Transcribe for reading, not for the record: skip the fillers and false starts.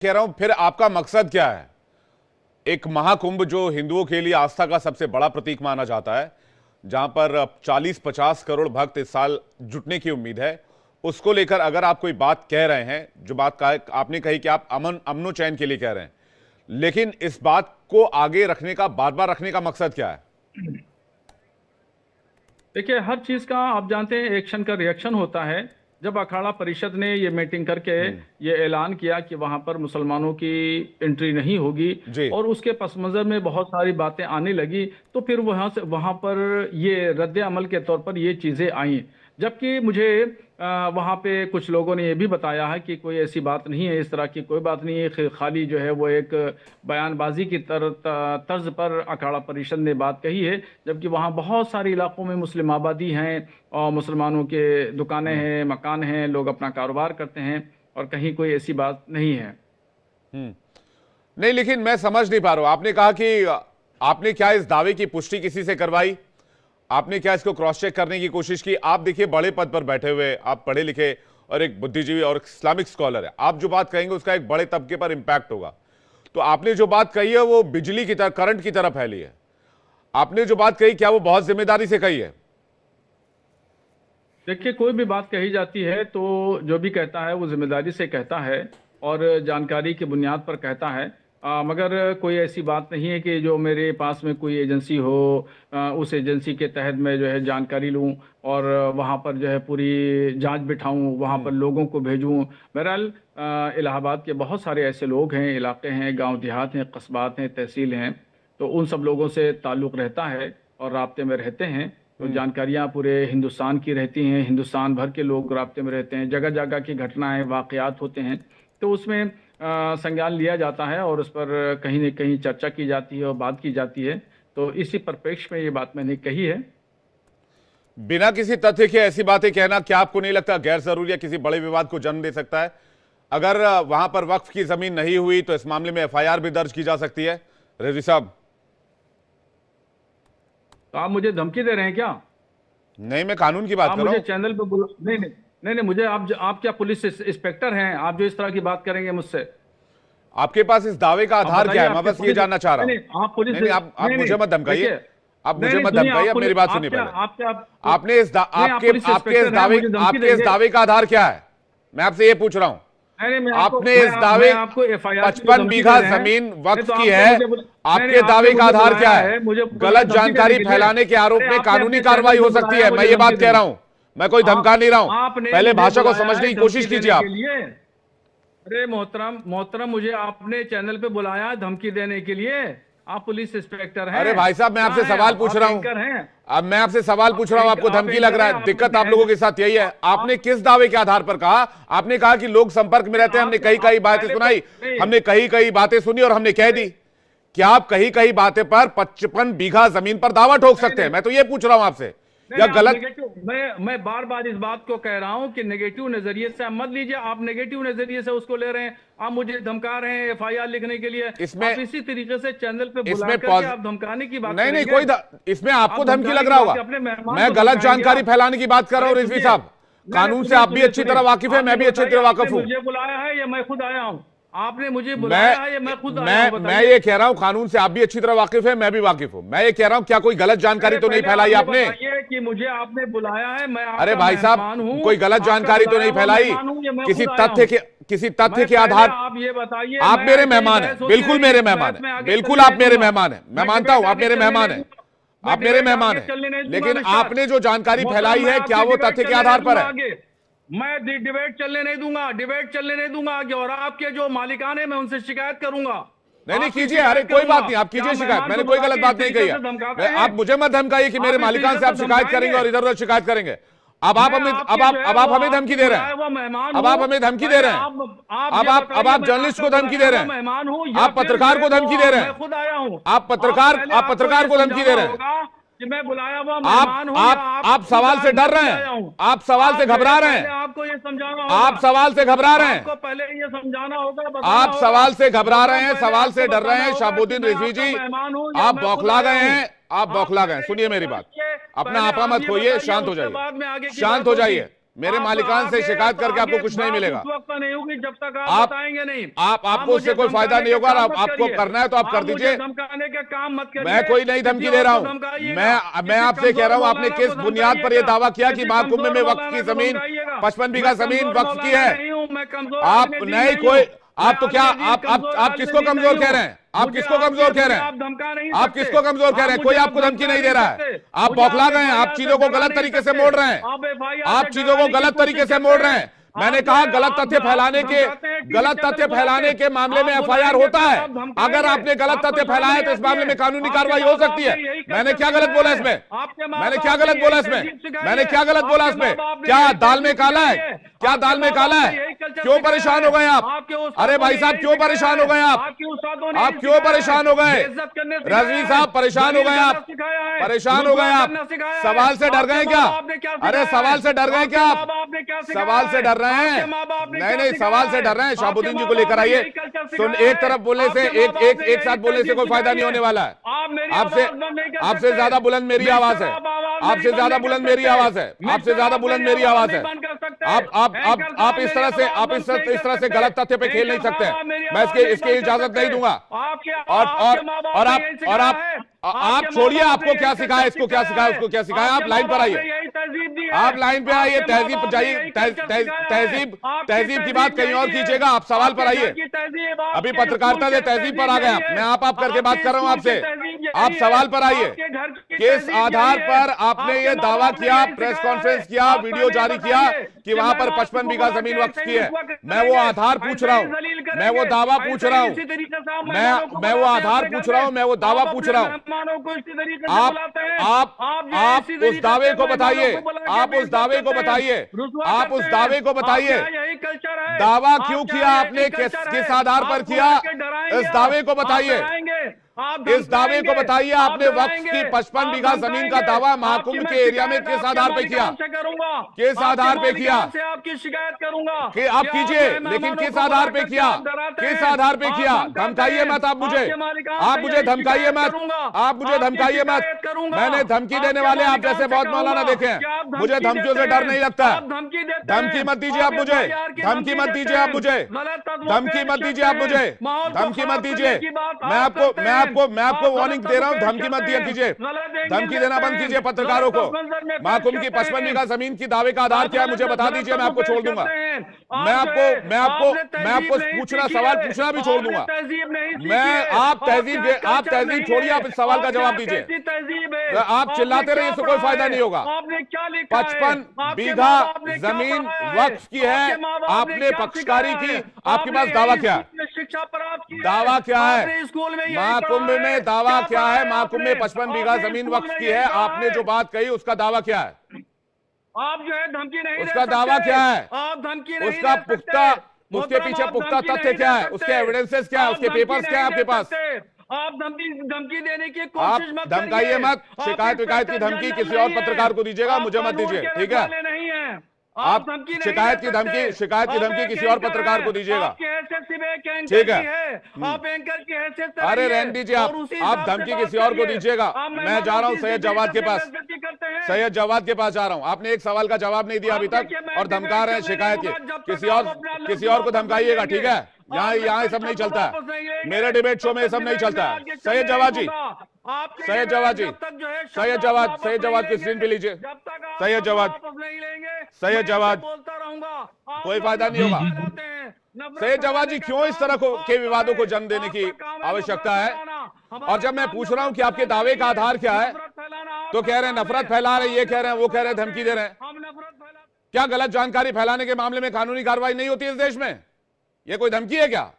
कह रहा हूं, फिर आपका मकसद क्या है? एक महाकुंभ जो हिंदुओं के लिए आस्था का सबसे बड़ा प्रतीक माना जाता है, जहां पर 40-50 करोड़ भक्त इस साल जुटने की उम्मीद है, उसको लेकर अगर आप कोई बात कह रहे हैं, जो बात आपने कही कि आप अमनो चैन के लिए कह रहे हैं, लेकिन इस बात को आगे रखने का, बार बार रखने का मकसद क्या है? देखिए, हर चीज का आप जानते हैं एक्शन का रिएक्शन होता है। जब अखाड़ा परिषद ने ये मीटिंग करके ये ऐलान किया कि वहां पर मुसलमानों की एंट्री नहीं होगी जी। और उसके पस मंजर में बहुत सारी बातें आने लगी, तो फिर वहां पर ये रद्द अमल के तौर पर ये चीजें आई। जबकि मुझे वहां पे कुछ लोगों ने ये भी बताया है कि कोई ऐसी बात नहीं है, इस तरह की कोई बात नहीं है, खाली जो है वो एक बयानबाजी की तर्ज पर अखाड़ा परिषद ने बात कही है। जबकि वहाँ बहुत सारे इलाकों में मुस्लिम आबादी हैं और मुसलमानों के दुकानें हैं, मकान हैं, लोग अपना कारोबार करते हैं और कहीं कोई ऐसी बात नहीं है। नहीं, लेकिन मैं समझ नहीं पा रहा हूं। आपने कहा कि आपने क्या इस दावे की पुष्टि किसी से करवाई? आपने क्या इसको क्रॉस चेक करने की कोशिश की? आप देखिए, बड़े पद पर बैठे हुए, आप पढ़े लिखे और एक बुद्धिजीवी और इस्लामिक स्कॉलर है। आप जो बात कहेंगे उसका एक बड़े तबके पर इंपैक्ट होगा। तो आपने जो बात कही है वो बिजली की तरह, करंट की तरह फैली है। आपने जो बात कही, क्या वो बहुत जिम्मेदारी से कही है? देखिए, कोई भी बात कही जाती है तो जो भी कहता है वो जिम्मेदारी से कहता है और जानकारी की बुनियाद पर कहता है। मगर कोई ऐसी बात नहीं है कि जो मेरे पास में कोई एजेंसी हो, उस एजेंसी के तहत मैं जो है जानकारी लूं और वहां पर जो है पूरी जांच बिठाऊं, वहां पर लोगों को भेजूं। बहरहाल इलाहाबाद के बहुत सारे ऐसे लोग हैं, इलाके हैं, गांव देहात हैं, कस्बात हैं, तहसील हैं, तो उन सब लोगों से ताल्लुक़ रहता है और राब्ते में रहते हैं। तो जानकारियां पूरे हिंदुस्तान की रहती हैं, हिंदुस्तान भर के लोग राब्ते में रहते हैं, जगह जगह की घटनाएं, वाकयात होते हैं, तो उसमें संज्ञान लिया जाता है और उस पर कहीं न कहीं चर्चा की जाती है और बात की जाती है। तो इसी परिप्रेक्ष्य में ये बात मैंने कही है। बिना किसी तथ्य के ऐसी बातें कहना, क्या आपको नहीं लगता गैर जरूरी या किसी बड़े विवाद को जन्म दे सकता है? अगर वहां पर वक्फ की जमीन नहीं हुई तो इस मामले में एफआईआर भी दर्ज की जा सकती है। रिजवी साहब, तो आप मुझे धमकी दे रहे हैं क्या? नहीं, मैं कानून की बात आप कर रहा मुझे हूं। चैनल पे बुला नहीं नहीं नहीं नहीं, मुझे आप क्या पुलिस इंस्पेक्टर हैं? आप जो इस तरह की बात करेंगे मुझसे? आपके पास इस दावे का आधार क्या है? मैं बस ये जानना चाह रहा हूं। नहीं, आप पुलिस नहीं नहीं, आप मुझे मत धमकाइए। आप मुझे मत सुनिए, धमकाइए, आप मेरी बात सुनिए पहले। आपने इस आपके इस दावे का आधार क्या है? मैं आपसे ये पूछ रहा हूं। आपने इस दावे, 55 बीघा जमीन वक्फ की है, आपके दावे का आधार क्या है? गलत जानकारी फैलाने के आरोप में कानूनी कार्रवाई हो सकती है, मैं ये बात कह रहा हूं। मैं कोई धमका नहीं रहा हूं। पहले भाषा को समझने की कोशिश कीजिए आप। अरे मोहतरम, मुझे आपने चैनल पे बुलाया धमकी देने के लिए? आप पुलिस इंस्पेक्टर हैं? अरे भाई साहब, मैं आपसे सवाल पूछ रहा हूं। अब मैं आपसे सवाल पूछ रहा हूं, आपको धमकी लग रहा है। दिक्कत आप लोगों के साथ यही है। आपने किस दावे के आधार पर कहा? आपने कहा कि लोग संपर्क में रहते हैं, हमने कई कई बातें सुनाई, हमने कई कई बातें सुनी और हमने कह दी। क्या आप कई कई बातें पर 55 बीघा जमीन पर दावा ठोक सकते हैं? मैं तो ये पूछ रहा हूं आपसे, या गलत? मैं बार बार इस बात को कह रहा हूं कि नेगेटिव नजरिए से आप मत लीजिए। आप नेगेटिव नजरिए से उसको ले रहे हैं। आप मुझे धमका रहे हैं एफआईआर लिखने के लिए। इसमें आप इसी तरीके से चैनल पे बुला करके आप धमकाने की बात नहीं, इसमें आपको धमकी लग रहा होगा। मैं गलत जानकारी फैलाने की बात कर रहा हूं रिजवी साहब। कानून से आप भी अच्छी तरह वाकिफ है, मैं भी अच्छी तरह वाकिफ हूं। मुझे बुलाया है या मैं खुद आया हूं? आपने मुझे बुलाया है या मैं खुद आया हूं? मैं ये कह रहा हूं, कानून से आप भी अच्छी तरह वाकिफ है, मैं भी वाकिफ हूं। मैं ये कह रहा हूं, क्या कोई गलत जानकारी तो नहीं फैलाई आपने? कि मुझे आपने बुलाया है, मैं अरे भाई साहब, कोई गलत जानकारी तो नहीं फैलाई? किसी तथ्य के आधार? आप ये बताइए। आप मेरे मेहमान हैं, बिल्कुल मेरे मेहमान हैं, बिल्कुल आप मेरे मेहमान हैं। मैं मानता हूं आप मेरे मेहमान हैं, आप मेरे मेहमान हैं, लेकिन आपने जो जानकारी फैलाई है, क्या वो तथ्य के आधार पर है? मैं डिबेट चलने नहीं दूंगा आगे, और आपके जो मालिकान है मैं उनसे शिकायत करूंगा। नहीं कीजिए, अरे कोई बात नहीं, आप कीजिए शिकायत, मैंने कोई गलत बात नहीं कही है। आप मुझे मत धमकाइए कि मेरे मालिकान से आप शिकायत करेंगे और इधर उधर शिकायत करेंगे। अब आप हमें धमकी दे रहे हैं। अब आप हमें धमकी दे रहे हैं। अब आप जर्नलिस्ट को धमकी दे रहे हैं। आप पत्रकार को धमकी दे रहे हैं। खुद आया हूं। आप पत्रकार को धमकी दे रहे हैं। कि मैं बुलाया हुआ मेहमान हूं। आप सवाल से डर रहे हैं, आप सवाल से घबरा रहे हैं, आपको ये समझाना होगा। आप सवाल से घबरा रहे हैं, आपको पहले ये समझाना होगा। आप सवाल से घबरा रहे हैं, सवाल से डर रहे हैं। शहाबुद्दीन रिजवी जी, आप बौखला गए हैं, आप बौखला गए। सुनिए मेरी बात, अपना आपा मत खोइए, शांत हो जाइए, शांत हो जाइए। मेरे मालिकान से शिकायत करके आपको कुछ नहीं मिलेगा। उस वक्त नहीं होगी जब तक आप बताएंगे नहीं। आपको उससे कोई फायदा नहीं होगा। आपको करना है तो आप कर दीजिए। धमकाने का काम मत करिए। मैं कोई नई धमकी दे रहा हूं। मैं आपसे कह रहा हूं, आपने किस बुनियाद पर यह दावा किया कि महाकुंभ में वक्फ की जमीन 55 बीघा जमीन वक्फ की है? आप नहीं कोई, आप तो क्या आप किसको कमजोर कह रहे हैं? आप किसको कमजोर कह रहे हैं? आप किसको कमजोर कह रहे हैं? कोई आपको धमकी नहीं दे रहा है। आप बौखला गए हैं, आप चीजों को गलत तरीके से मोड़ रहे हैं। आप चीजों को गलत तरीके से मोड़ रहे हैं। मैंने कहा गलत तथ्य फैलाने के मामले में एफआईआर होता है। अगर आपने गलत तथ्य फैलाया तो इस मामले में कानूनी कार्रवाई हो सकती है। मैंने क्या गलत बोला इसमें? मैंने क्या गलत बोला इसमें? मैंने क्या गलत बोला इसमें? क्या दाल में काला है? क्या दाल में काला है? क्यों परेशान हो गए आप? अरे भाई साहब क्यों परेशान हो गए आप क्यों परेशान हो गए? रजवी साहब परेशान हो गए आप? परेशान हो गए आप? सवाल से डर गए क्या? अरे सवाल से डर गए क्या आप? सवाल से डर रहे हैं? नहीं, सवाल से डर रहे हैं। शाहबुद्दीन जी को लेकर आइए। सुन, एक तरफ बोलने से एक साथ बोलने से कोई फायदा नहीं होने वाला है। आपसे ज्यादा बुलंद मेरी आवाज है। आपसे ज्यादा बुलंद मेरी आवाज है। आपसे ज्यादा बुलंद मेरी आवाज है। आप इस तरह से गलत तथ्य पे खेल नहीं सकते। मैं इसकी इजाजत नहीं दूंगा। और आप छोड़िए, आपको क्या सिखाया, इसको क्या सिखाया, उसको क्या सिखाया। आप लाइन पर आइए। आप लाइन पे आइए। तहजीब पर जाइए। तहजीब की बात कहीं और कीजिएगा। आप सवाल पर आइए। अभी पत्रकारिता से तहजीब पर आ गए आप। मैं आप करके बात कर रहा हूं आपसे। आप सवाल पर आइए। किस आधार पर आपने ये दावा किया, प्रेस कॉन्फ्रेंस किया, वीडियो जारी किया कि वहां पर 55 बीघा जमीन वक्फ की है? मैं वो आधार पूछ रहा हूं। मैं वो दावा पूछ रहा हूं। मैं वो आधार पूछ रहा हूं। मैं वो दावा पूछ रहा हूं। आप उस दावे को बताइए। आप उस दावे को बताइए। आप उस दावे को बताइए। दावा क्यों किया आपने? किस आधार पर किया? इस दावे को बताइए। इस दावे को बताइए। आपने वक्फ की 55 बीघा जमीन का दावा महाकुंभ के एरिया में किस आधार पे किया? किस आधार पे किया? आपकी शिकायत करूंगा कि आप कीजिए, लेकिन किस आधार पे किया? किस आधार पे किया? धमकाइए मत आप मुझे धमकाइए मत। आप मुझे धमकाइए मत। मैंने धमकी देने वाले आप जैसे बहुत मौलाना देखे हैं। मुझे धमकियों से डर नहीं लगता। धमकी मत दीजिए आप मुझे। धमकी मत दीजिए आप मुझे। धमकी मत दीजिए आप मुझे। धमकी मत दीजिए। मैं आपको वार्निंग दे रहा हूं। धमकी मत दिया कीजिए। धमकी देना बंद कीजिए पत्रकारों को। महाकुंभ की 55 बीघा जमीन की दावे का आधार क्या है मुझे बता दीजिए। मैं आपको छोड़ दूंगा। मैं आपको सवाल पूछना भी छोड़ दूंगा। आप तहजीब छोड़िए। आप इस सवाल का जवाब दीजिए। आप चिल्लाते रहिए, इससे कोई फायदा नहीं होगा। 55 बीघा जमीन वक्फ की है। आपने पक्षकारी की। आपके पास दावा क्या है? शिक्षा प्राप्त की। दावा क्या है? स्कूल में महाकुंभ में दावा क्या है? महाकुंभ में 55 बीघा जमीन वक्फ की है। आपने जो बात कही उसका दावा क्या है? आप जो है धमकी नहीं, उसका दावा क्या है? आप धमकी नहीं, उसका पुख्ता, उसके पीछे पुख्ता तथ्य क्या है? उसके एविडेंसेस क्या है? उसके पेपर्स क्या है आपके पास? आप धमकी देने की कोशिश मत करिए। धमकाइए मत। शिकायत की धमकी किसी और पत्रकार को दीजिएगा, मुझे मत दीजिए। ठीक है? नहीं है। आप शिकायत की धमकी किसी और पत्रकार को दीजिएगा। ठीक है? आप एंकर की हैसियत से अरे रहने दीजिए। आप धमकी किसी और को दीजिएगा। मैं जा रहा हूं सैयद जवाद के पास। सैयद जवाद के पास जा रहा हूं। आपने एक सवाल का जवाब नहीं दिया अभी तक और धमका रहे हैं शिकायत के। किसी और को धमकाइएगा। ठीक है? यहाँ सब नहीं चलता है। मेरे डिबेट शो में ये सब नहीं चलता है। सैयद जवाद जी, सैयद जवाद की स्क्रीन पे लीजिए। सैयद जवाद बोलता रहूंगा, कोई फायदा नहीं होगा। सैयद जवाद जी, क्यों इस तरह के विवादों को जन्म देने की आवश्यकता है? और जब मैं पूछ रहा हूं कि आपके दावे का आधार क्या है तो कह रहे हैं नफरत फैला रहे हैं, ये कह रहे हैं, वो कह रहे हैं, धमकी दे रहे हैं। क्या गलत जानकारी फैलाने के मामले में कानूनी कार्रवाई नहीं होती इस देश में? ये कोई धमकी है क्या?